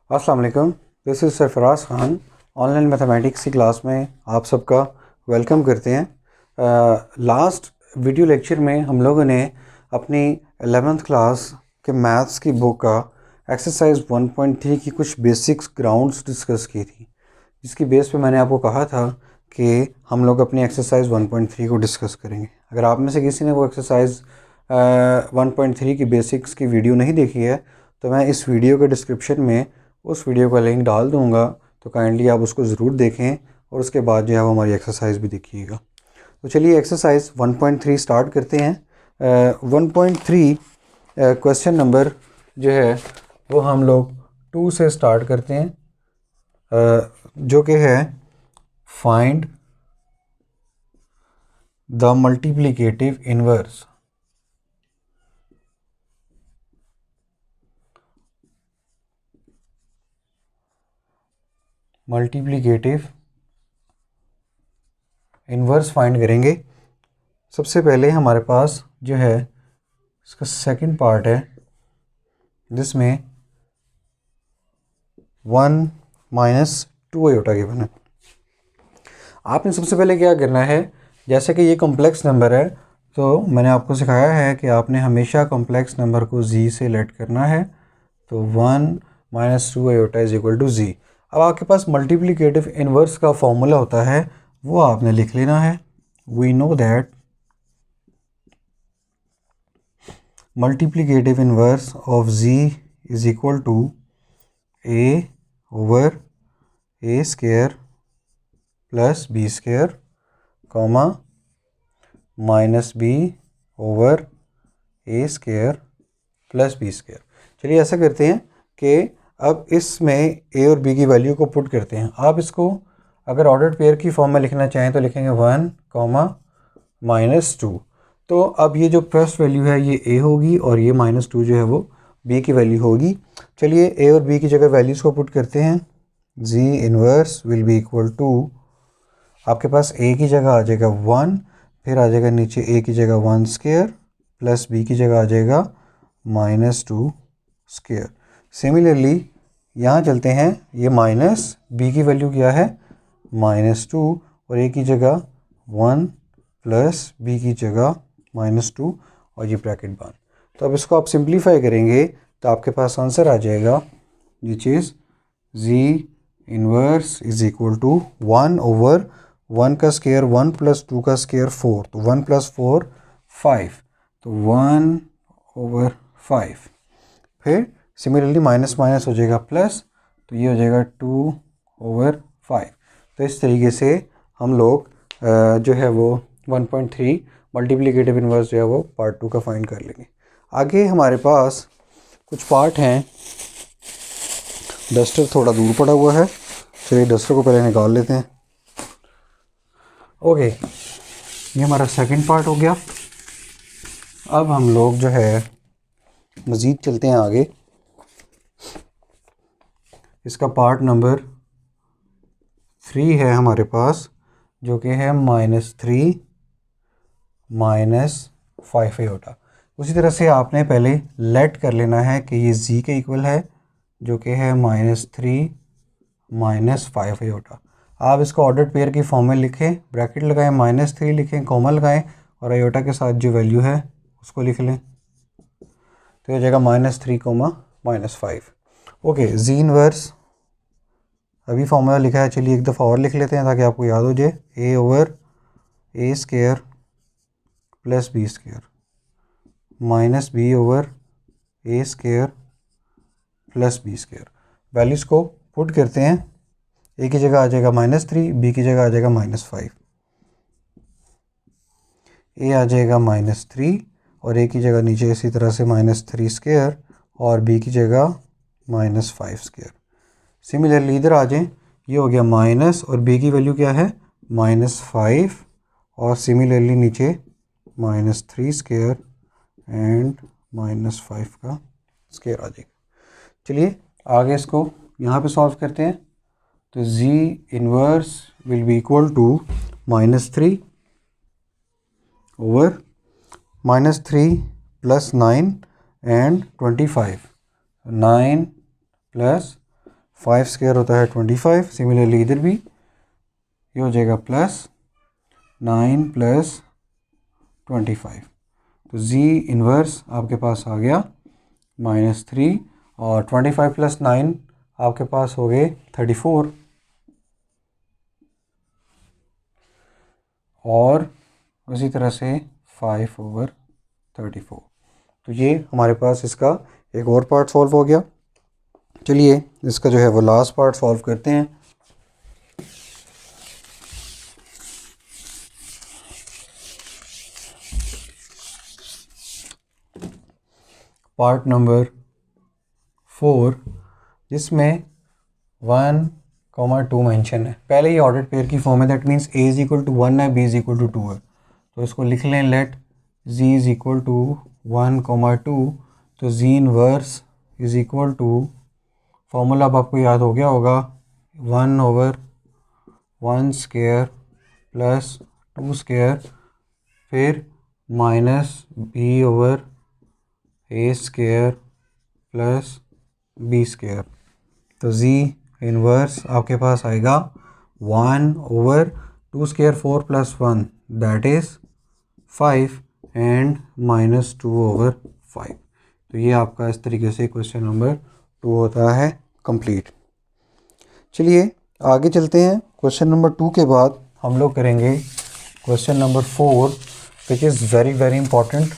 अस्सलाम वालेकुम, this is Sarfaraz Khan. Online mathematics की क्लास में आप सबका वेलकम करते हैं। लास्ट वीडियो लेक्चर में हम लोगों ने अपनी 11th क्लास के मैथ्स की बुक का एक्सरसाइज 1.3 की कुछ बेसिक्स ग्राउंड्स डिस्कस की थी, जिसकी बेस पे मैंने आपको कहा था कि हम लोग अपनी एक्सरसाइज 1.3 को डिस्कस करेंगे। अगर आप में से किसी ने वो एक्सरसाइज 1.3 की बेसिक्स की वीडियो नहीं देखी है तो मैं इस वीडियो के डिस्क्रिप्शन में उस वीडियो का लिंक डाल दूँगा, तो काइंडली आप उसको ज़रूर देखें और उसके बाद जो है वो हमारी एक्सरसाइज भी देखिएगा। तो चलिए एक्सरसाइज 1.3 स्टार्ट करते हैं। 1.3 क्वेश्चन नंबर जो है वो हम लोग 2 से स्टार्ट करते हैं, जो कि है find the multiplicative inverse find करेंगे। सबसे पहले हमारे पास जो है इसका सेकंड पार्ट है, जिसमें 1 - 2 आयोटा गिवन है। आपने सबसे पहले क्या करना है, जैसे कि ये कॉम्प्लेक्स नंबर है तो मैंने आपको सिखाया है कि आपने हमेशा कॉम्प्लेक्स नंबर को z से लेट करना है। तो 1 - 2 iota is equal to z। अब आपके पास मल्टीप्लिकेटिव इनवर्स का फॉर्मूला होता है, वो आपने लिख लेना है। We know that multiplicative inverse of z is equal to a over a square plus b square comma minus b over a square plus b square. चलिए ऐसा करते हैं कि अब इसमें a और b की वैल्यू को पुट करते हैं। आप इसको अगर ऑर्डर्ड पेयर की फॉर्म में लिखना चाहें तो लिखेंगे 1 कॉमा -2। तो अब ये जो फर्स्ट वैल्यू है ये a होगी और ये -2 जो है वो b की वैल्यू होगी। चलिए a और b की जगह वैल्यूज़ को पुट करते हैं। z inverse will be equal to, आपके पास a की जगह आ जाएगा 1, फिर आ जाएगा नीचे a की जगह 1 स्क्वायर प्लस b की जगह आ जाएगा -2 स्क्वायर। सिमिलरली यहाँ चलते हैं, ये माइनस b की वैल्यू क्या है -2 और a की जगह 1 प्लस b की जगह -2 और ये ब्रैकेट बंद। तो अब इसको आप सिंप्लीफाई करेंगे तो आपके पास आंसर आ जाएगा, which is z inverse is equal to 1 over 1 का स्क्वायर 1 प्लस 2 का स्क्वायर 4, तो 1 प्लस 4 5, तो 1 ओवर 5। फिर सिमिलरली माइनस माइनस हो जाएगा प्लस, तो ये हो जाएगा 2 ओवर 5। तो इस तरीके से हम लोग जो है वो 1.3 मल्टीप्लिकेटिव इनवर्स जो है वो पार्ट 2 का फाइंड कर लेंगे। आगे हमारे पास कुछ पार्ट हैं। डस्टर थोड़ा दूर पड़ा हुआ है, चलिए डस्टर को पहले निकाल लेते हैं। ओके, ये हमारा सेकंड पार्ट हो गया। अब हम लोग जो है मज़ीद चलते हैं आगे। इसका पार्ट नंबर 3 है हमारे पास, जो कि है -3 - 5 आयोटा। उसी तरह से आपने पहले लेट कर लेना है कि ये z के इक्वल है, जो कि है -3 - 5 आयोटा। आप इसको ऑर्डर्ड पेयर की फॉर्म में लिखें, ब्रैकेट लगाएं, -3 लिखें, कॉमा लगाएं और आयोटा के साथ जो वैल्यू है उसको लिख लें, तो हो जाएगा -3 -5। ओके, z इनवर्स अभी फॉर्मूला लिखा है, चलिए एक दफ़ा और लिख लेते हैं ताकि आपको याद हो जाए। a over a square plus b square minus b over a square plus b square. Values को पुट करते हैं, a की जगह आ जाएगा -3, b की जगह आ जाएगा -5, a आ जाएगा -3 और a की जगह नीचे इसी तरह से -3 स्क्वायर और b की जगह -5 स्क्वायर। सिमिलरली इधर आ जाएं, ये हो गया माइनस और b की वैल्यू क्या है -5 और सिमिलरली नीचे -3 स्क्वायर एंड -5 का स्क्वायर आ जाएगा। चलिए आगे इसको यहाँ पे सॉल्व करते हैं। तो z inverse will be equal to -3 over -3 plus 9 and 25, 9 plus 5 square होता है 25। सिमिलरली इधर भी ये हो जाएगा +9 + 25। तो z इन्वर्स आपके पास आ गया -3 और 25 + 9 आपके पास हो गए 34 और उसी तरह से 5/34। तो ये हमारे पास इसका एक और पार्ट सॉल्व हो गया। चलिए इसका जो है वो लास्ट पार्ट सॉल्व करते हैं। पार्ट नंबर 4 जिसमें 1, 2 मेंशन है। पहले ही ऑर्डर्ड पेयर की फॉर्म है, दैट मीन्स a = 1 है, b = 2 है। तो इसको लिख लें, लेट z = 1, 2। तो z इन्वर्स = फॉर्मूला अब आपको याद हो गया होगा 1/1 स्क्वायर + 2 स्क्वायर फिर -b/a स्क्वायर + b स्क्वायर। तो z इन्वर्स आपके पास आएगा 1/2 स्क्वायर 4 + 1 दैट इज़ 5 एंड -2/5। तो ये आपका इस तरीके से क्वेश्चन नंबर 2 होता है कंप्लीट। चलिए आगे चलते हैं। क्वेश्चन नंबर 2 के बाद हम लोग करेंगे question number 4 which is very very important.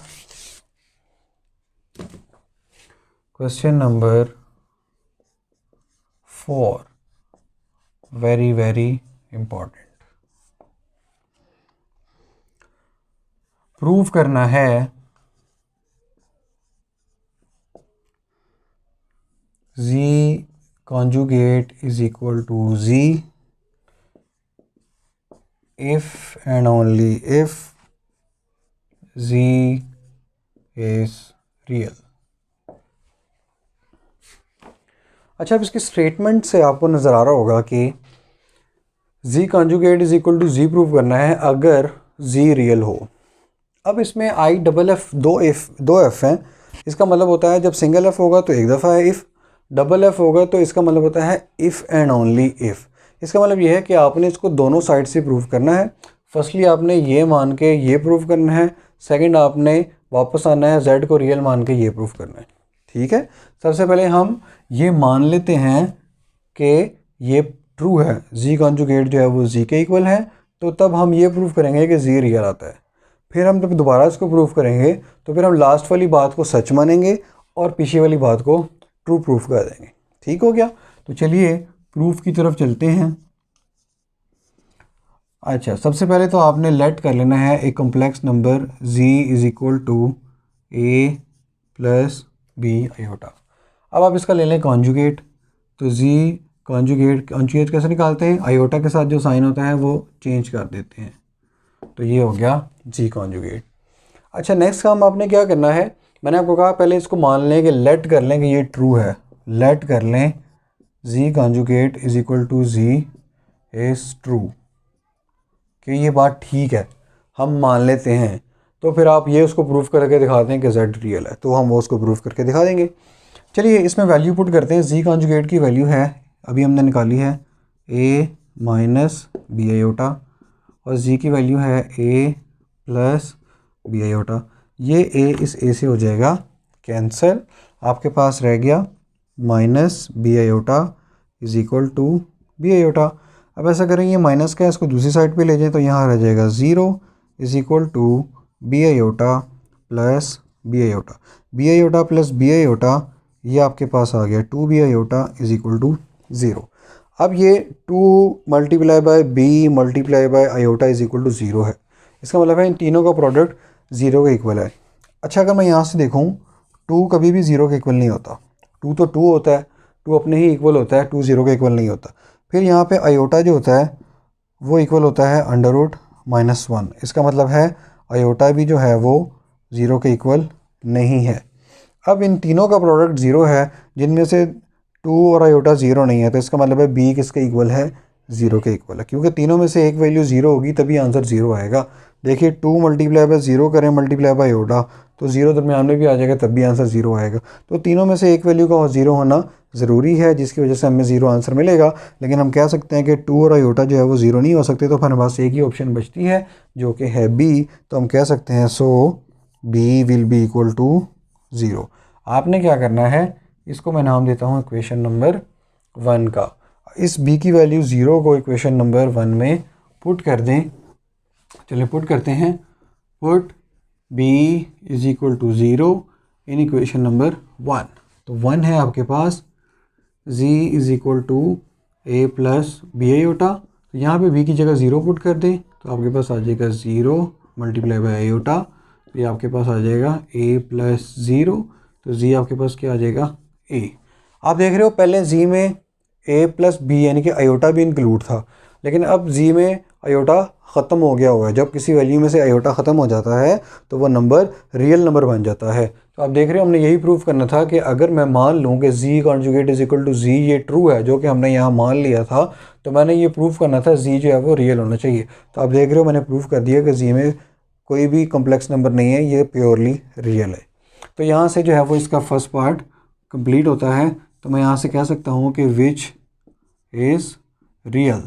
Question number 4 very very important. Prove करना है z conjugate is equal to z if and only if z is real। अच्छा, अब इसकी स्टेटमेंट से आपको नज़र आ रहा होगा कि z conjugate is equal to z prove करना है अगर z रियल हो। अब इसमें IFF दो एफ हैं। इसका मतलब होता है जब सिंगल एफ होगा तो एक दफ़ा है इफ़, डबल एफ होगा तो इसका मतलब होता है इफ़ एंड ओनली इफ़। इसका मतलब यह है कि आपने इसको दोनों साइड से प्रूव करना है। फर्स्टली आपने ये मान के ये प्रूव करना है, सेकंड आपने वापस आना है z को रियल मान के ये प्रूव करना है। ठीक है, सबसे पहले हम ये मान लेते हैं कि ये ट्रू है, z कॉन्जुगेट जो है वो z के इक्वल है। तो तब हम ये प्रूव करेंगे कि z रियल आता है। फिर हम जब दोबारा इसको प्रूव करेंगे तो फिर हम लास्ट वाली बात को सच मानेंगे और पीछे वाली बात को ट्रू प्रूफ कर देंगे। ठीक हो गया। तो चलिए प्रूफ की तरफ चलते हैं। अच्छा, सबसे पहले तो आपने लेट कर लेना है एक complex number z = a + b iota. अब आप इसका ले लें कॉन्जुगेट। तो z कॉन्जुगेट कैसे निकालते हैं? आयोटा के साथ जो साइन होता है वो चेंज कर देते हैं। तो ये हो गया z कॉन्जुगेट। अच्छा, नेक्स्ट काम आपने क्या करना है, मैंने आपको कहा पहले इसको मान लें कि लेट कर लें कि ये ट्रू है। लेट कर लें z conjugate = z is true, कि ये बात ठीक है, हम मान लेते हैं। तो फिर आप ये उसको प्रूफ करके दिखाते हैं कि z रियल है, तो हम वो उसको प्रूफ करके दिखा देंगे। चलिए इसमें वैल्यू पुट करते हैं। z कॉन्जुगेट की वैल्यू है, अभी हमने निकाली है a - b आयोटा और z की वैल्यू है a + b आयोटा। ये a इस a से हो जाएगा कैंसिल, आपके पास रह गया -b आयोटा = b आयोटा। अब ऐसा करेंगे माइनस का इसको दूसरी साइड पे ले जाएं तो यहाँ रह जाएगा 0 = b iota + b iota. b iota + b iota ये आपके पास आ गया 2b आयोटा = 0। अब ये 2 × b × आयोटा = 0 है। इसका मतलब है इन तीनों का प्रोडक्ट 0 के इक्वल है। अच्छा, अगर मैं यहाँ से देखूँ 2 कभी भी 0 के इक्वल नहीं होता। 2 तो 2 होता है, 2 अपने ही इक्वल होता है, 2 0 के इक्वल नहीं होता। फिर यहाँ पे आयोटा जो होता है वो इक्वल होता है √-1। इसका मतलब है आयोटा भी जो है वो 0 के इक्वल नहीं है। अब इन तीनों का प्रोडक्ट 0 है, जिनमें से 2 और आयोटा 0 नहीं है, तो इसका मतलब है b किसके इक्वल है? 0 के इक्वल है, क्योंकि तीनों में से एक वैल्यू 0 होगी तभी आंसर 0 आएगा। देखिए 2 × 0 करें × आयोटा तो ज़ीरो दरमियान में भी आ जाएगा, तब भी आंसर ज़ीरो आएगा। तो तीनों में से एक वैल्यू का ज़ीरो होना ज़रूरी है, जिसकी वजह से हमें ज़ीरो आंसर मिलेगा। लेकिन हम कह सकते हैं कि 2 और आयोटा जो है वो ज़ीरो नहीं हो सकते, तो फिर हमारे पास एक ही ऑप्शन बचती है जो कि है बी। तो हम कह सकते हैं so b will be equal to zero. आपने क्या करना है, इसको मैं नाम देता हूँ इक्वेशन नंबर 1 का। इस बी की वैल्यू ज़ीरो को इक्वेशन नंबर 1 में पुट कर दें। चलिए पुट करते हैं। Put b is equal to zero in equation number 1। तो 1 है आपके पास, z is equal to a plus b iota. तो यहाँ पे b की जगह ज़ीरो पुट कर दें, तो आपके पास आ जाएगा ज़ीरो मल्टीप्लाई बाई आयोटा। तो ये आपके पास आ जाएगा a प्लस ज़ीरो। तो z आपके पास क्या आ जाएगा a। आप देख रहे हो पहले z में a प्लस बी यानी कि आयोटा भी इंक्लूड था, लेकिन अब z में आयोटा ख़त्म हो गया हुआ है। जब किसी वैल्यू में से आयोटा ख़त्म हो जाता है तो वह नंबर रियल नंबर बन जाता है। तो आप देख रहे हो हमने यही प्रूव करना था कि अगर मैं मान लूँ कि z conjugate is equal to z ये ट्रू है, जो कि हमने यहाँ मान लिया था, तो मैंने ये प्रूव करना था z जो है वो रियल होना चाहिए। तो आप देख रहे हो मैंने प्रूव कर दिया कि z में कोई भी कम्प्लेक्स नंबर नहीं है, ये प्योरली रियल है। तो यहाँ से जो है वो इसका फर्स्ट पार्ट कंप्लीट होता है। तो मैं यहाँ से कह सकता हूँ कि विच इज़ रियल,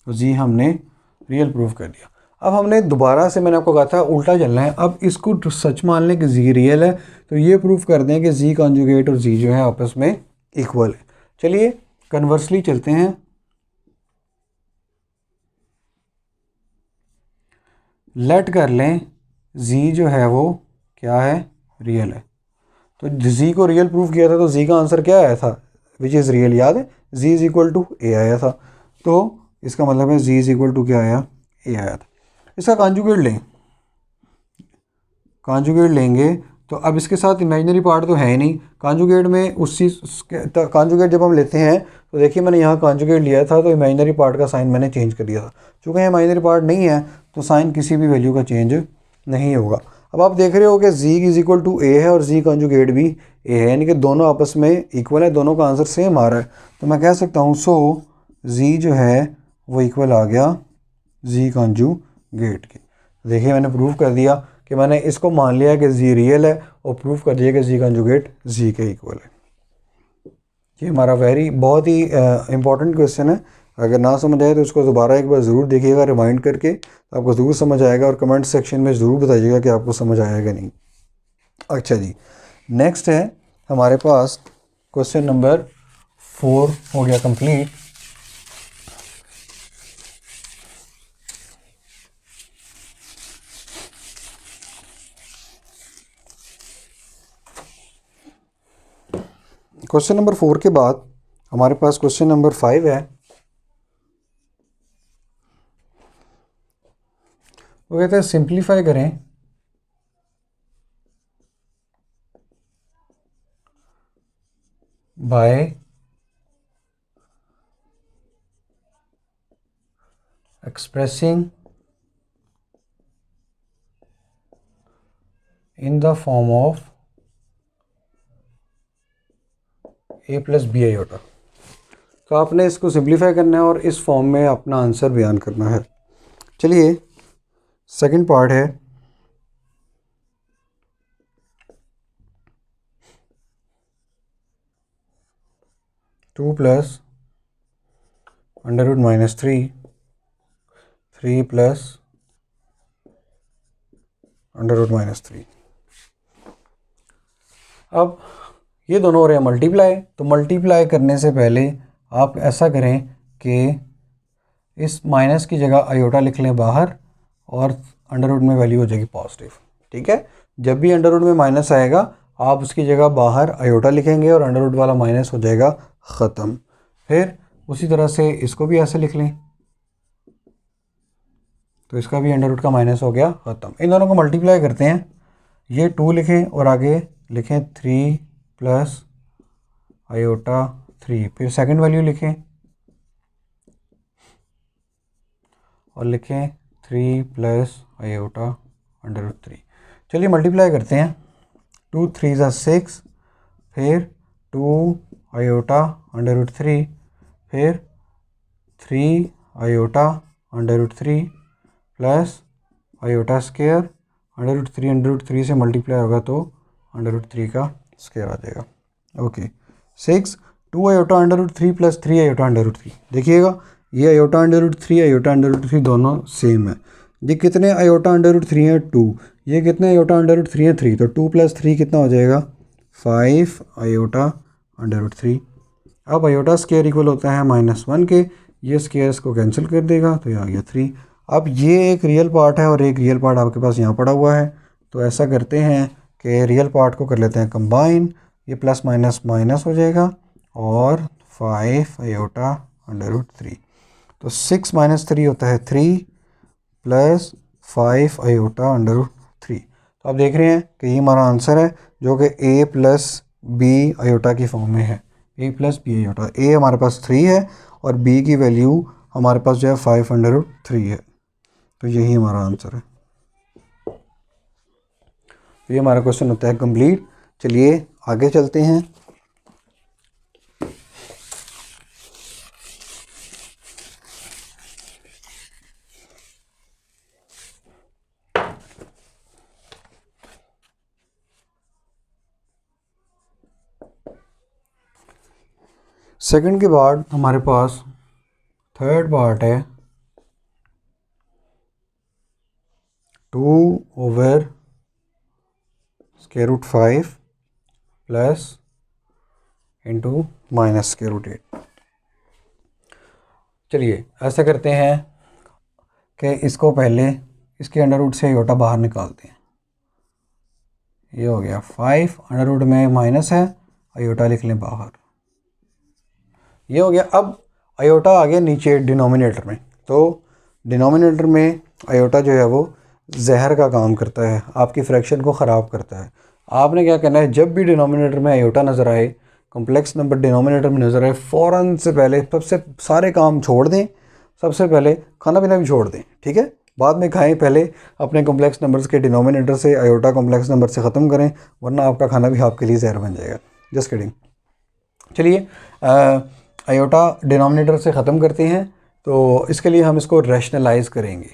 तो जी हमने रियल प्रूफ कर दिया। अब हमने दोबारा से, मैंने आपको कहा था उल्टा चलना है। अब इसको सच मान लें कि जी रियल है, तो ये प्रूफ कर दें कि जी कॉन्जुगेट और जी जो है आपस में इक्वल है। चलिए कन्वर्सली चलते हैं। लेट कर लें जी जो है वो क्या है, रियल है। तो जी को रियल प्रूफ किया था, तो जी का आंसर क्या आया था, विच इज़ रियल, याद है जी इज़ इक्वल टू ए आया था। तो इसका मतलब है जी इज़ इक्वल टू क्या आया, ए आया था। इसका कॉन्जुगेट लें, कॉन्जुगेट लेंगे तो अब इसके साथ इमेजिनरी पार्ट तो है ही नहीं। कॉन्जुगेट में उस चीज़ कॉन्जुगेट जब हम लेते हैं तो देखिए मैंने यहाँ कॉन्जुगेट लिया था, तो इमेजिनरी पार्ट का साइन मैंने चेंज कर दिया था। चूँकि यहाँ इमेजिनरी पार्ट नहीं है तो साइन किसी भी वैल्यू का चेंज नहीं होगा। अब आप देख रहे हो कि जी इज इक्वल टू ए है और जी कॉन्जुगेट भी ए है, यानी कि दोनों आपस में इक्वल है, दोनों का आंसर सेम आ रहा है। तो मैं कह सकता हूँ सो जी जो है वो इक्वल आ गया जी कॉन्जुगेट के। देखिए मैंने प्रूव कर दिया कि मैंने इसको मान लिया कि जी रियल है और प्रूफ कर दिया कि जी कॉन्जुगेट जी के इक्वल है। ये हमारा बहुत ही इंपॉर्टेंट क्वेश्चन है। अगर ना समझ आए तो इसको दोबारा एक बार ज़रूर देखिएगा रिमाइंड करके, तो आपको ज़रूर समझ आएगा, और कमेंट सेक्शन में ज़रूर बताइएगा कि आपको समझ आया कि नहीं। अच्छा जी, नेक्स्ट है हमारे पास क्वेश्चन नंबर 4 हो गया कंप्लीट। क्वेश्चन नंबर 4 के बाद हमारे पास क्वेश्चन नंबर 5 है। वो कहते हैं सिंप्लीफाई करें by expressing in the form of a plus b iota. तो आपने इसको सिंप्लीफाई करना है और इस फॉर्म में अपना आंसर बयान करना है। चलिए सेकंड पार्ट है, two plus under root minus three plus under root minus three. अब ये दोनों हो रहे हैं मल्टीप्लाई। तो मल्टीप्लाई करने से पहले आप ऐसा करें कि इस माइनस की जगह आयोटा लिख लें बाहर, और अंडर रूट में वैल्यू हो जाएगी पॉजिटिव। ठीक है, जब भी अंडर रूट में माइनस आएगा आप उसकी जगह बाहर आयोटा लिखेंगे और अंडर रूट वाला माइनस हो जाएगा ख़त्म। फिर उसी तरह से इसको भी ऐसे लिख लें, तो इसका भी अंडर रूट का माइनस हो गया ख़त्म। इन दोनों को मल्टीप्लाई करते हैं, ये 2 लिखें और आगे लिखें 3 प्लस आयोटा 3, फिर सेकंड वैल्यू लिखें और लिखें 3 प्लस आयोटा अंडर रूट 3। चलिए मल्टीप्लाई करते हैं, 2 3 ज़ा 6, फिर 2 आयोटा अंडर रूट 3, फिर 3 iota under root 3 plus iota square under root 3 से मल्टीप्लाई होगा तो अंडर रूट 3 का स्क्वायर आ जाएगा। Okay 6 2 iota under root 3 plus 3 iota under root 3। देखिएगा ये आयोटा अंडर रूट 3 दोनों सेम है। ये कितने आयोटा अंडर रूट 3 है 2, ये कितने आयोटा अंडर रूट 3 है 3, तो 2 + 3 कितना हो जाएगा 5 आयोटा अंडर रूट 3। अब आयोटा स्क्वायर इक्वल होता है -1 के, ये स्क्वायर इसको कैंसिल कर देगा तो ये आ गया 3। अब ये एक रियल पार्ट है और एक रियल पार्ट आपके पास यहाँ पड़ा हुआ है, तो ऐसा करते हैं कि रियल पार्ट को कर लेते हैं कंबाइन, ये प्लस माइनस माइनस हो जाएगा और 5 आयोटा अंडर रूट 3, तो 6 - 3 होता है 3 प्लस 5 आयोटा अंडर रूट 3। तो आप देख रहे हैं कि ये हमारा आंसर है जो कि a प्लस बी आयोटा की फॉर्म में है। a plus b iota, a हमारे पास 3 है और b की वैल्यू हमारे पास जो है 5 अंडर रूट 3 है, तो यही हमारा आंसर है। तो ये हमारा क्वेश्चन होता है कंप्लीट। चलिए आगे चलते हैं। सेकंड के बाद हमारे पास थर्ड पार्ट है 2/√5 प्लस इंटू -√8। चलिए ऐसा करते हैं कि इसको पहले इसके अंडर रूट से आयोटा बाहर निकालते हैं। ये हो गया 5, अंडर रूट में माइनस है, आयोटा लिख लें बाहर, ये हो गया। अब आयोटा आ गया नीचे डिनोमिनेटर में, तो डिनोमिनेटर में आयोटा जो है वो जहर का काम करता है, आपकी फ्रैक्शन को ख़राब करता है। आपने क्या करना है, जब भी डिनोमिनेटर में आयोटा नज़र आए, कॉम्प्लेक्स नंबर डिनोमिनेटर में नज़र आए, फ़ौरन से पहले सबसे सारे काम छोड़ दें, सबसे पहले खाना पीना भी छोड़ दें, ठीक है, बाद में खाएं, पहले अपने कॉम्प्लेक्स नंबर्स के डिनोमिनेटर से आयोटा कॉम्प्लेक्स नंबर से ख़त्म करें, वरना आपका खाना भी आपके लिए जहर बन जाएगा। Just kidding. चलिए आयोटा डिनोमिनेटर से ख़त्म करते हैं, तो इसके लिए हम इसको रैशनलाइज़ करेंगे।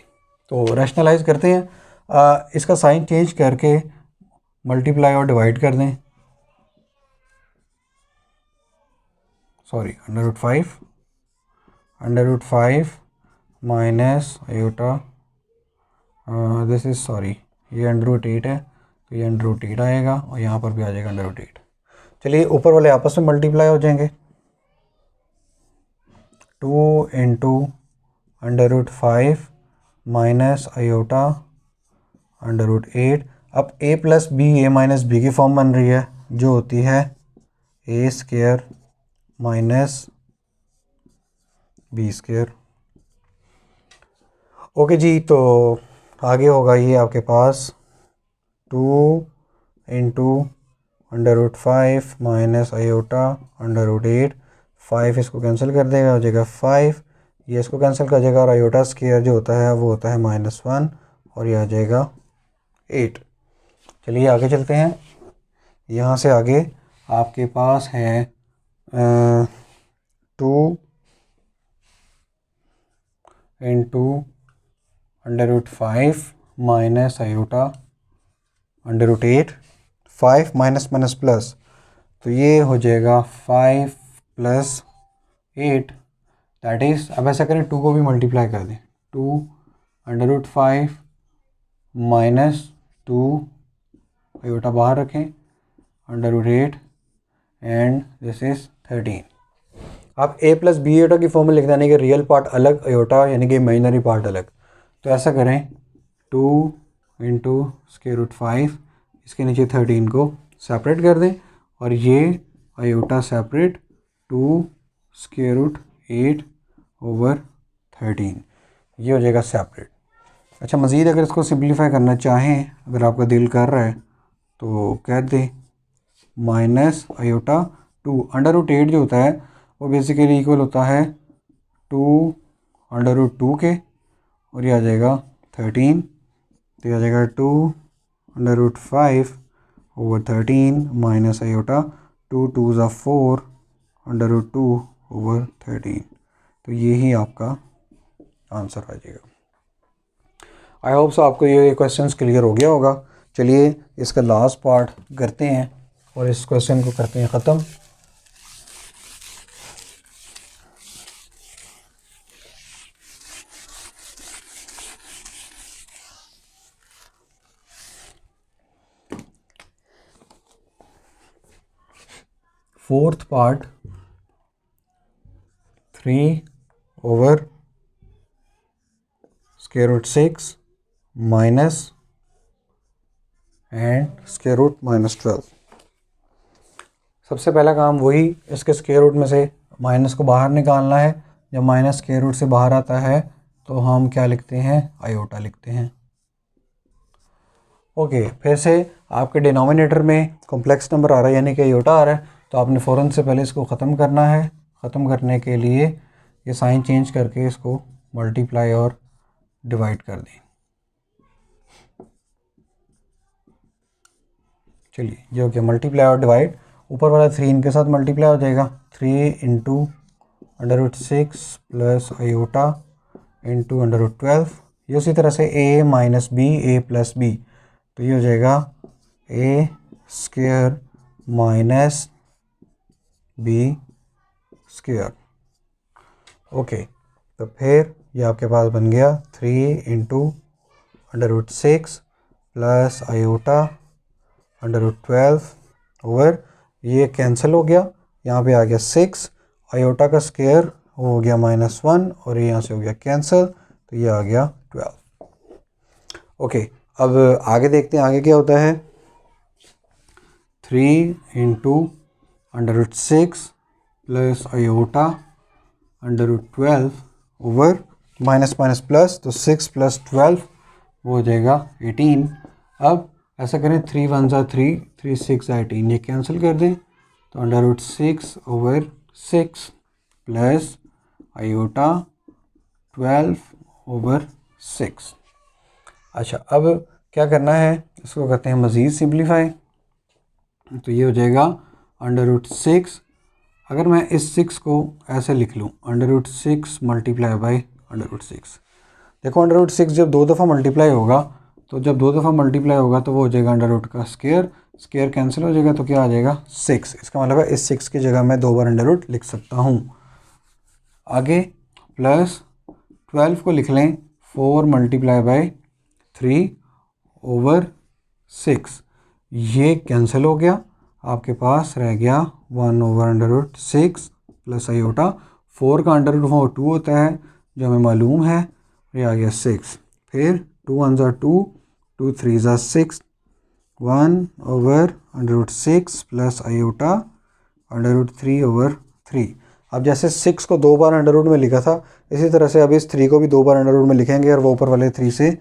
तो रैशनलाइज़ करते हैं, इसका साइन चेंज करके मल्टीप्लाई और डिवाइड कर दें, sorry under root 5 minus iota, this is sorry ये अंडर रूट 8 है, तो ये अंडर रूट 8 आएगा और यहाँ पर भी आ जाएगा अंडर रूट 8। चलिए ऊपर वाले आपस में मल्टीप्लाई हो जाएंगे, 2 into under root 5 minus iota under root 8। अब a plus b a minus b की फॉर्म बन रही है, जो होती है a square minus b square. Okay जी, तो आगे होगा ये आपके पास 2 into under root 5 minus iota under root 8, 5 इसको कैंसिल कर देगा, हो जाएगा 5, ये इसको कैंसिल कर जाएगा और आयोटा स्क्वायर जो होता है वो होता है -1 और ये आ जाएगा 8। चलिए आगे चलते हैं। यहाँ से आगे आपके पास है 2 into under root 5 minus iota under root 8, 5 minus minus plus, तो ये हो जाएगा 5 प्लस 8, दैट इज़, अब ऐसा करें 2 को भी मल्टीप्लाई कर दें, 2 अंडर रूट 5 माइनस 2 आयोटा बाहर रखें under root 8 and this is 13। अब a प्लस बी आयोटा की फॉर्म में लिख देने के रियल पार्ट अलग, आयोटा यानी कि इमेजिनरी पार्ट अलग। तो ऐसा करें 2 इंटू स्क्वायर रूट 5, इसके नीचे 13 को सेपरेट कर दें और ये आयोटा सेपरेट 2 स्क्वायर रूट 8/13, ये हो जाएगा सेपरेट। अच्छा, मज़ीद अगर इसको सिंप्लीफाई करना चाहें, अगर आपका दिल कर रहा है तो कह दें माइनस आयोटा 2 अंडर रूट 8 जो होता है वो बेसिकली इक्वल होता है 2 अंडर रूट 2 के, और ये आ जाएगा 13, तो ये आ जाएगा 2 अंडर रूट 5/13 माइनस आयोटा 2 2 ज़ा 4 अंडर रूट 2/13, तो ये ही आपका आंसर आ जाएगा। आई होप सो आपको ये क्वेश्चंस क्लियर हो गया होगा। चलिए इसका लास्ट पार्ट करते हैं और इस क्वेश्चन को करते हैं ख़त्म। Fourth part 3/√6 minus and square root -12। सबसे पहला काम वही, इसके स्क्वायर रूट में से माइनस को बाहर निकालना है। जब माइनस स्क्वायर रूट से बाहर आता है तो हम क्या लिखते हैं, आयोटा लिखते हैं। ओके, फिर से आपके डिनोमिनेटर में कॉम्प्लेक्स नंबर आ रहा है यानी कि आयोटा आ रहा है, तो आपने फ़ौरन से पहले इसको ख़त्म करना है। ख़त्म करने के लिए ये साइन चेंज करके इसको मल्टीप्लाई और डिवाइड कर दें। चलिए ये हो गया मल्टीप्लाई और डिवाइड। ऊपर वाला 3 इनके साथ मल्टीप्लाई हो जाएगा, 3 इंटू √6 प्लस आयोटा इंटू √12। ये उसी तरह से a minus b, a plus b, तो ये हो जाएगा a square minus b square. Okay, तो फिर ये आपके पास बन गया 3 इंटू √6 प्लस आयोटा √12 ओवर, ये कैंसिल हो गया, यहाँ पे आ गया 6, आयोटा का स्क्वायर हो गया -1 और ये यहाँ से हो गया कैंसिल, तो ये आ गया 12। ओके, अब आगे देखते हैं आगे क्या होता है। 3 into √6 plus iota √12 over minus minus plus, तो 6 प्लस 12 वो हो जाएगा 18। अब ऐसा करें, 3 1 ज़ा 3, 3 6 18, ये कैंसिल कर दें, तो √6 ओवर 6 प्लस आयोटा 12 ओवर 6। अच्छा, अब क्या करना है, इसको करते हैं मज़ीद सिंप्लीफाई, तो ये हो जाएगा √6। अगर मैं इस 6 को ऐसे लिख लूँ, √6 मल्टीप्लाई बाई √6। देखो √6 जब 2 दफ़ा मल्टीप्लाई होगा, तो जब 2 दफ़ा मल्टीप्लाई होगा तो वो हो जाएगा √ का स्क्वायर, स्क्वायर कैंसिल हो जाएगा, तो क्या आ जाएगा 6। इसका मतलब है इस 6 की जगह मैं 2 बार √ लिख सकता हूँ। आगे प्लस 12 को लिख लें 4 मल्टीप्लाई बाई 3 ओवर 6, ये कैंसिल हो गया, आपके पास रह गया 1 ओवर √6 प्लस आयोटा। 4 का √2 होता है जो हमें मालूम है, ये आ गया 6। फिर 2 1 ज़ा 2, 2 3 ज़ा 6, 1 ओवर √6 प्लस आयोटा √3 ओवर 3। अब जैसे 6 को 2 बार √ में लिखा था, इसी तरह से अब इस 3 को भी 2 बार √ में लिखेंगे और वो ऊपर वाले 3 से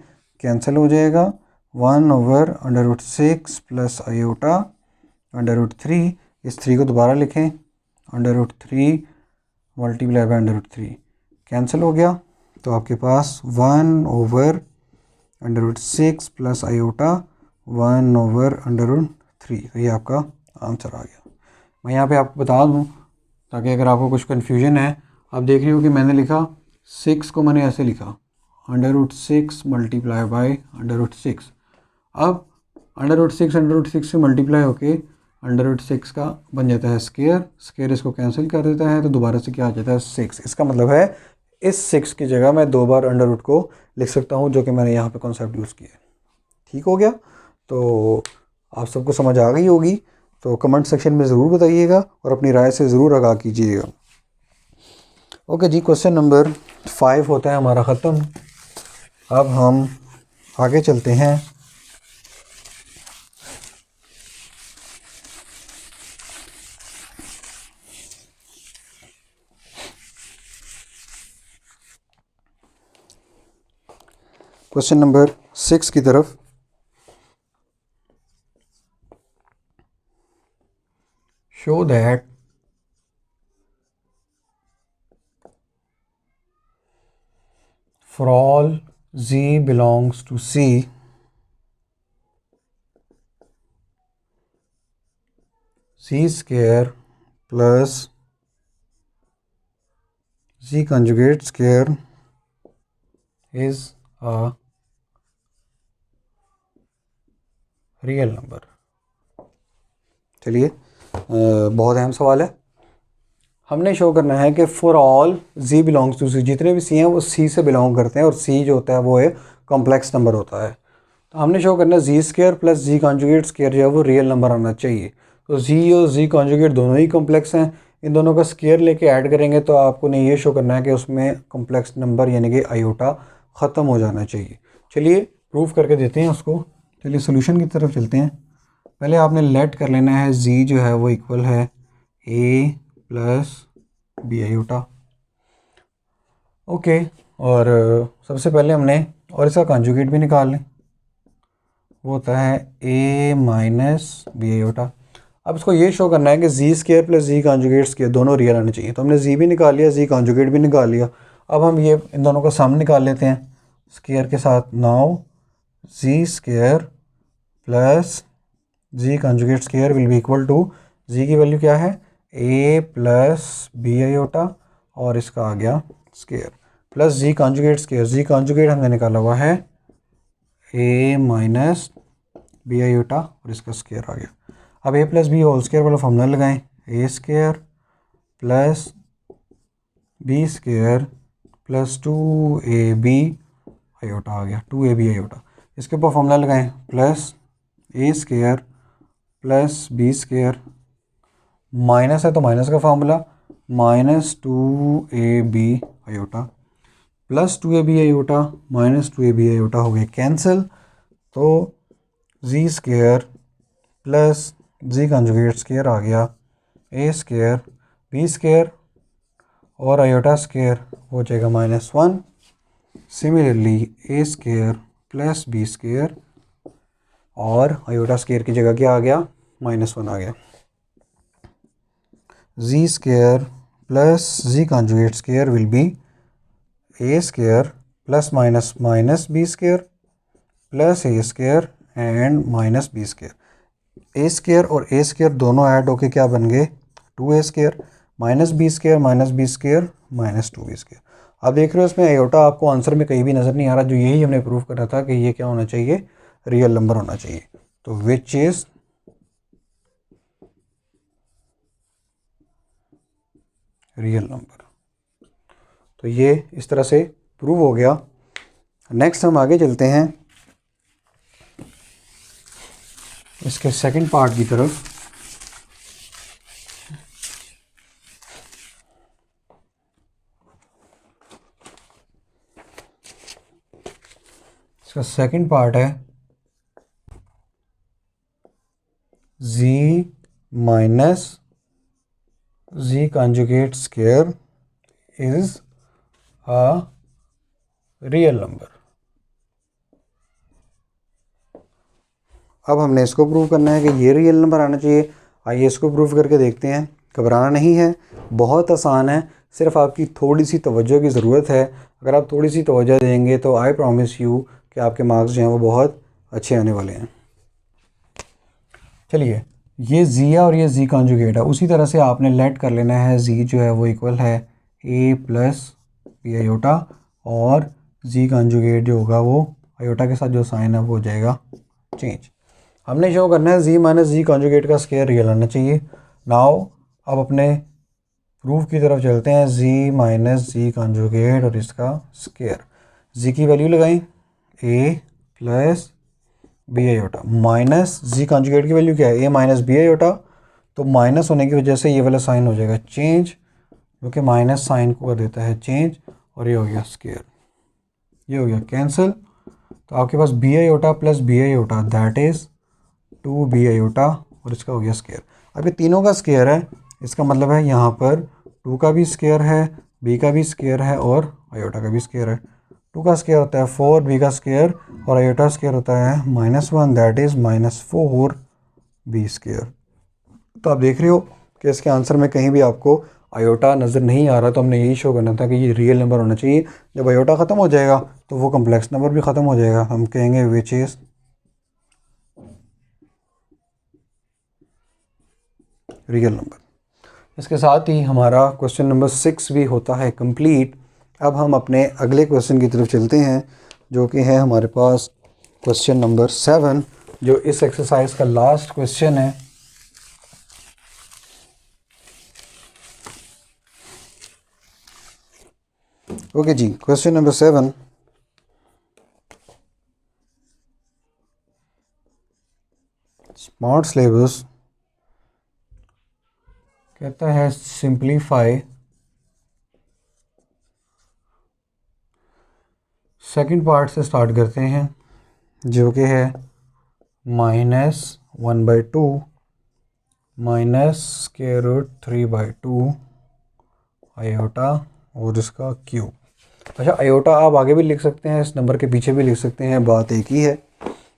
कैंसिल हो जाएगा। 1 ओवर √6 प्लस आयोटा √3, इस 3 को दोबारा लिखें, √3 मल्टीप्लाई बाई √3, कैंसिल हो गया, तो आपके पास 1 ओवर √6 प्लस आयोटा 1 ओवर √3, तो ये आपका आंसर आ गया। मैं यहाँ पे आपको बता दूँ ताकि अगर आपको कुछ कन्फ्यूजन है, आप देख रहे हो कि मैंने लिखा 6 को मैंने ऐसे लिखा √6 मल्टीप्लाई बाई √6। अब √6 से मल्टीप्लाई होके √6 का बन जाता है स्क्वायर, स्क्वायर इसको कैंसिल कर देता है, तो दोबारा से क्या आ जाता है 6। इसका मतलब है इस 6 की जगह मैं 2 बार √ को लिख सकता हूँ, जो कि मैंने यहाँ पे कॉन्सेप्ट यूज़ किया है। ठीक हो गया, तो आप सबको समझ आ गई होगी, तो कमेंट सेक्शन में ज़रूर बताइएगा और अपनी राय से ज़रूर आगाह कीजिएगा। ओके जी, क्वेश्चन नंबर 5 होता है हमारा ख़त्म। अब हम आगे चलते हैं। क्वेश्चन नंबर 6 की तरफ। Show that for all z belongs to C, z square plus z conjugate square is a real number. चलिए बहुत अहम सवाल है। हमने शो करना है कि for all z belongs to C, जितने भी सी हैं वो सी से बिलोंग करते हैं और सी जो होता है वो एक कॉम्प्लेक्स नंबर होता है। तो हमने शो करना है जी square plus z conjugate square जो है वो रियल नंबर आना चाहिए। तो जी और जी कॉन्जुगेट दोनों ही कॉम्प्लेक्स हैं, इन दोनों का स्क्वायर लेके ऐड करेंगे तो आपको ने ये शो करना है कि उसमें कॉम्प्लेक्स नंबर यानी कि आयोटा ख़त्म हो जाना चाहिए। चलिए प्रूव करके देते हैं उसको। चलिए सोल्यूशन की तरफ चलते हैं। पहले आपने लेट कर लेना है जी जो है वो इक्वल है ए प्लस बी आयोटा। ओके, और सबसे पहले हमने और इसका कॉन्जुगेट भी निकाल लें, वो होता है ए माइनस बी आयोटा। अब इसको ये शो करना है कि जी square plus z conjugate square दोनों रियल आने चाहिए। तो हमने जी भी निकाल लिया, जी कॉन्जुगेट भी निकाल लिया। अब हम ये इन दोनों का सम निकाल लेते हैं स्क्वायर के साथ। Now z square plus z conjugate square will be equal to, z की वैल्यू क्या है ए प्लस बी आयोटा और इसका आ गया square plus z conjugate square, z conjugate हमने निकाला हुआ है ए माइनस बी आयोटा और इसका स्क्वायर आ गया। अब a plus b whole square वाला फॉर्मूला लगाएं, a square plus b square plus 2ab iota आ गया, 2ab आयोटा। इसके ऊपर फॉर्मूला लगाएं plus a square plus b square, minus है तो माइनस का formula minus 2ab iota plus 2ab iota minus 2ab iota हो गया कैंसिल। तो z square plus z conjugate square आ गया ए स्क्वायर बी स्क्वायर और आयोटा स्क्वायर हो जाएगा -1। Similarly a square plus b square और आयोटा स्क्वायर की जगह क्या आ गया -1 आ गया। Z square plus z conjugate square will be a square plus minus minus b square plus a square and minus b square. A square और a square दोनों ऐड होके क्या बन गए 2a square minus b square minus 2b square. आप देख रहे हो इसमें आयोटा आपको आंसर में कहीं भी नज़र नहीं आ रहा, जो यही हमने प्रूव करा था कि ये क्या होना चाहिए रियल नंबर होना चाहिए। तो विच इज रियल नंबर। तो ये इस तरह से प्रूव हो गया। नेक्स्ट हम आगे चलते हैं इसके सेकंड पार्ट की तरफ। इसका सेकंड पार्ट है z minus z conjugate square is a real number. अब हमने इसको प्रूव करना है कि ये रियल नंबर आना चाहिए। आइए इसको प्रूव करके देखते हैं। घबराना नहीं है, बहुत आसान है, सिर्फ आपकी थोड़ी सी तवज्जो की ज़रूरत है। अगर आप थोड़ी सी तवज्जो देंगे तो आई प्रॉमिस यू कि आपके मार्क्स जो हैं वो बहुत अच्छे आने वाले हैं। चलिए ये जी है और ये जी कॉन्जुगेट है, उसी तरह से आपने लेट कर लेना है जी जो है वो इक्वल है ए प्लस बी आयोटा और जी कॉन्जुगेट जो होगा वो आयोटा के साथ जो साइन है वो हो जाएगा चेंज। हमने शो करना है जी माइनस जी कॉन्जुगेट का स्क्वायर रियल आना चाहिए। नाउ अब अपने प्रूफ की तरफ चलते हैं। जी माइनस जी कॉन्जुगेट और इसका स्क्वायर, जी की वैल्यू लगाएं ए plus b iota minus z conjugate की वैल्यू क्या है ए माइनस बी आयोटा। तो माइनस होने की वजह से ये वाला साइन हो जाएगा चेंज, क्योंकि माइनस साइन को कर देता है चेंज और ये हो गया स्क्वायर, ये हो गया कैंसिल। तो आपके पास b iota plus b iota that is 2b iota और इसका हो गया स्क्वायर। अब ये तीनों का स्क्वायर है, इसका मतलब है यहाँ पर 2 का भी स्क्वायर है, b का भी स्क्वायर है और आयोटा का भी स्क्वायर है। 2 का स्क्वायर होता है 4, b का स्क्वायर और आयोटा स्क्वायर होता है -1 दैट इज़ -4b स्क्वायर। तो आप देख रहे हो कि इसके आंसर में कहीं भी आपको आयोटा नज़र नहीं आ रहा, तो हमने यही शो करना था कि ये रियल नंबर होना चाहिए। जब आयोटा ख़त्म हो जाएगा तो वो कम्प्लेक्स नंबर भी ख़त्म हो जाएगा। हम कहेंगे विच इज़ रियल नंबर। इसके साथ ही हमारा क्वेश्चन नंबर 6 भी होता है कंप्लीट। अब हम अपने अगले क्वेश्चन की तरफ चलते हैं जो कि है हमारे पास क्वेश्चन नंबर 7, जो इस एक्सरसाइज का लास्ट क्वेश्चन है। ओके जी, क्वेश्चन नंबर 7। स्मार्ट सिलेबस कहता है सिंप्लीफाई सेकंड पार्ट से स्टार्ट करते हैं, जो कि है -1/2 -√3/2 आयोटा और इसका क्यूब। अच्छा, आयोटा आप आगे भी लिख सकते हैं, इस नंबर के पीछे भी लिख सकते हैं, बात एक ही है।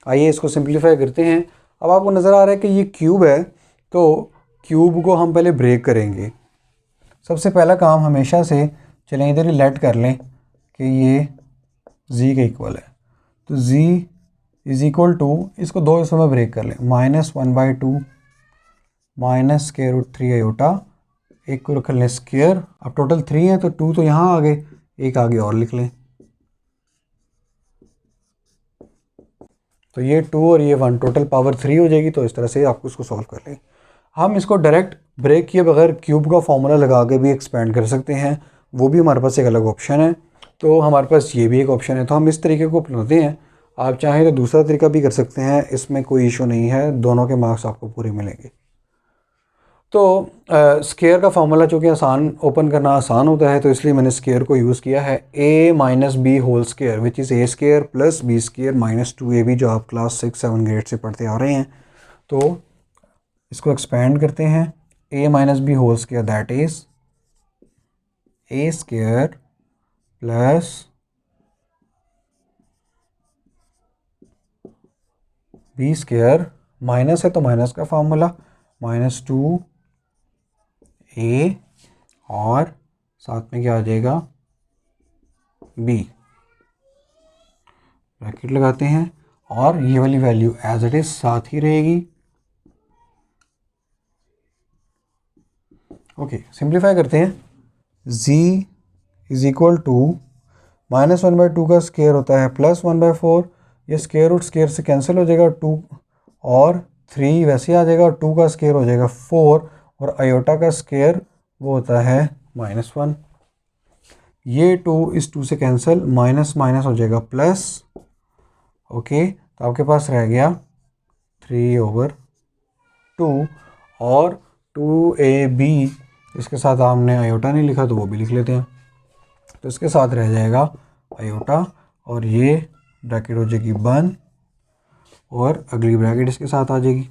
आइए इसको सिंप्लीफाई करते हैं। अब आपको नज़र आ रहा है कि ये क्यूब है, तो क्यूब को हम पहले ब्रेक करेंगे। सबसे पहला काम हमेशा से, चलें इधर ही लेट कर लें कि ये z के इक्वल है, तो z इज इक्वल टू, इसको दो हिस्सों में ब्रेक कर लें, -1/2 -√3 आयोटा, एक को रख लें स्क्वायर। अब टोटल 3 है तो 2 तो यहाँ आ गए, एक आगे और लिख लें, तो ये 2 और ये 1 टोटल पावर 3 हो जाएगी। तो इस तरह से आपको इसको सॉल्व कर लें। हम इसको डायरेक्ट ब्रेक किए बगैर क्यूब का फॉर्मूला लगा के भी एक्सपेंड कर सकते हैं, वो भी हमारे पास एक अलग ऑप्शन है। तो हमारे पास ये भी एक ऑप्शन है, तो हम इस तरीके को अपनाते हैं। आप चाहें तो दूसरा तरीका भी कर सकते हैं, इसमें कोई इशू नहीं है, दोनों के मार्क्स आपको पूरे मिलेंगे। तो स्केयर का फार्मूला चूँकि आसान, ओपन करना आसान होता है, तो इसलिए मैंने स्केयर को यूज़ किया है। a - b whole square which is a square plus b square -2ab, जो आप क्लास 6-7 ग्रेड से पढ़ते आ रहे हैं। तो इसको एक्सपेंड करते हैं, a - b whole square that is a square plus b square, minus है तो माइनस का फार्मूला, -2a, और साथ में क्या आ जाएगा b, ब्रैकेट लगाते हैं, और ये वाली वैल्यू एज इट इज साथ ही रहेगी। ओके, सिंप्लीफाई करते हैं। z इज इक्वल टू -1/2 का स्केयर होता है +1/4, ये स्केयर रूट स्केयर से कैंसिल हो जाएगा, 2 और 3 वैसे आ जाएगा, और 2 का स्केयर हो जाएगा 4, और आयोटा का स्केयर वो होता है -1। ये 2 इस 2 से कैंसिल, माइनस माइनस हो जाएगा प्लस। ओके, तो आपके पास रह गया 3/2, और 2ab, इसके साथ हमने आयोटा नहीं लिखा तो वो भी लिख लेते हैं, तो इसके साथ रह जाएगा आयोटा, और ये ब्रैकेट हो जाएगी बंद, और अगली ब्रैकेट इसके साथ आ जाएगी।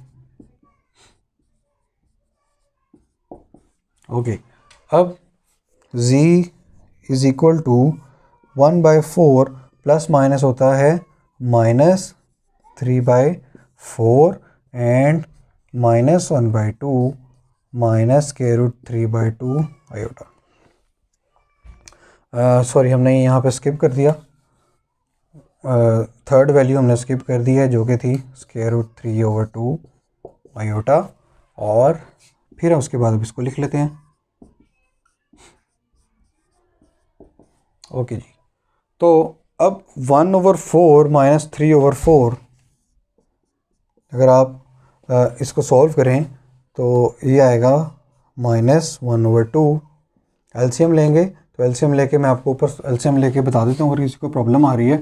ओके, अब z is equal to 1/4 plus minus होता है -3/4 एंड -1/2 -√3/2 आयोटा। सॉरी, हमने यहाँ पे स्किप कर दिया, थर्ड वैल्यू हमने स्किप कर दी है, जो कि थी √3/2 आयोटा, और फिर उसके बाद अब इसको लिख लेते हैं। ओके जी, तो अब 1/4 -3/4, अगर आप इसको सॉल्व करें तो ये आएगा -1/2। एलसीएम लेंगे, तो एलसीएम लेके मैं आपको ऊपर एलसीएम लेके बता देता हूँ, अगर किसी को प्रॉब्लम आ रही है।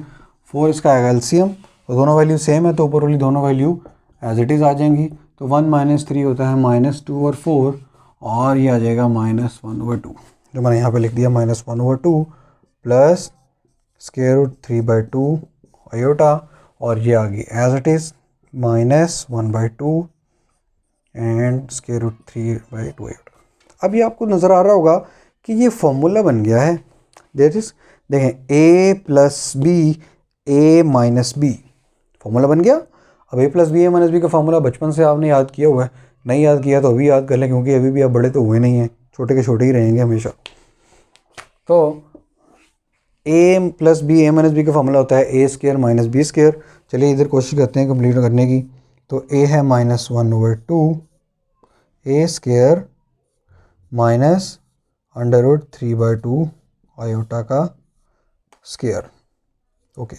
4 इसका आएगा एलसीएम, और दोनों वैल्यू सेम है, तो ऊपर वाली दोनों वैल्यू एज इट इज़ आ जाएंगी। तो 1 - 3 होता है -2/4, और ये आ जाएगा -1/2, जो मैंने यहाँ पे लिख दिया, -1/2 प्लस √3/2 आयोटा, और ये आ गई as it is -1/2 and √3/2 iota. अब ये आपको नज़र आ रहा होगा कि ये फॉर्मूला बन गया है, दैट इज, देखें a + b a - b formula बन गया। अब a + b a - b का फॉर्मूला बचपन से आपने याद किया हुआ है, नहीं याद किया तो अभी याद कर लें, क्योंकि अभी भी आप बड़े तो हुए नहीं हैं, छोटे के छोटे ही रहेंगे हमेशा। तो a + b a - b का फॉर्मूला होता है a स्क्वायर -b स्क्वायर। चलिए इधर कोशिश करते हैं कंप्लीट करने की। तो a है -1/2 a स्क्वायर -√3/2 आयोटा का स्क्वायर। ओके,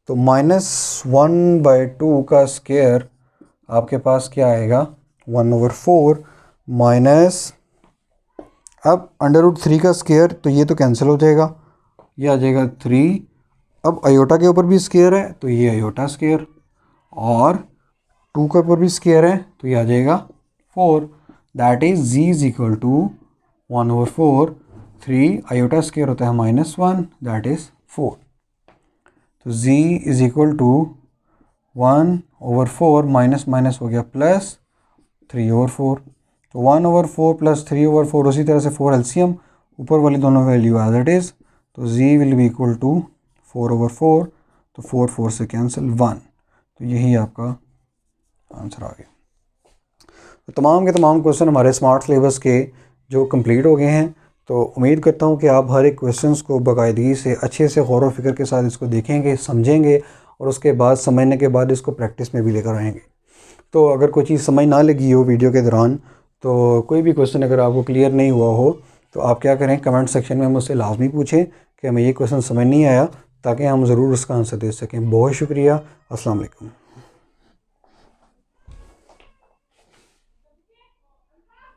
तो -1/2 का स्क्वायर आपके पास क्या आएगा 1/4 माइनस, अब √3 का स्क्वायर तो ये तो कैंसिल हो जाएगा, ये आ जाएगा 3। अब आयोटा के ऊपर भी स्क्वायर है तो ये आयोटा स्क्वायर, और 2 के ऊपर भी स्क्वायर है तो ये आ जाएगा 4। That is z is equal to 1/4, 3 iota square होता है -1, दैट इज 4। तो z is equal to 1/4 minus minus हो गया प्लस 3/4। तो 1/4 प्लस 3/4, उसी तरह से 4 एलसीएम, ऊपर वाली दोनों वैल्यू एज इट इज़, तो z will be equal to 4/4, तो 4 4 से कैंसिल 1, तो यही आपका आंसर आ गया। तो तमाम के तमाम क्वेश्चन हमारे स्मार्ट सिलेबस के जो कंप्लीट हो गए हैं। तो उम्मीद करता हूँ कि आप हर एक क्वेश्चंस को बाकायदगी से अच्छे से गौर व फिक्र के साथ इसको देखेंगे, समझेंगे, और उसके बाद समझने के बाद इसको प्रैक्टिस में भी लेकर आएंगे। तो अगर कोई चीज़ समझ ना लगी हो वीडियो के दौरान, तो कोई भी क्वेश्चन अगर आपको क्लियर नहीं हुआ हो, तो आप क्या करें, कमेंट सेक्शन में मुझसे लाजमी पूछें कि हमें ये क्वेश्चन समझ नहीं आया, ताकि हम ज़रूर उसका आंसर दे सकें। बहुत शुक्रिया। अस्सलाम वालेकुम।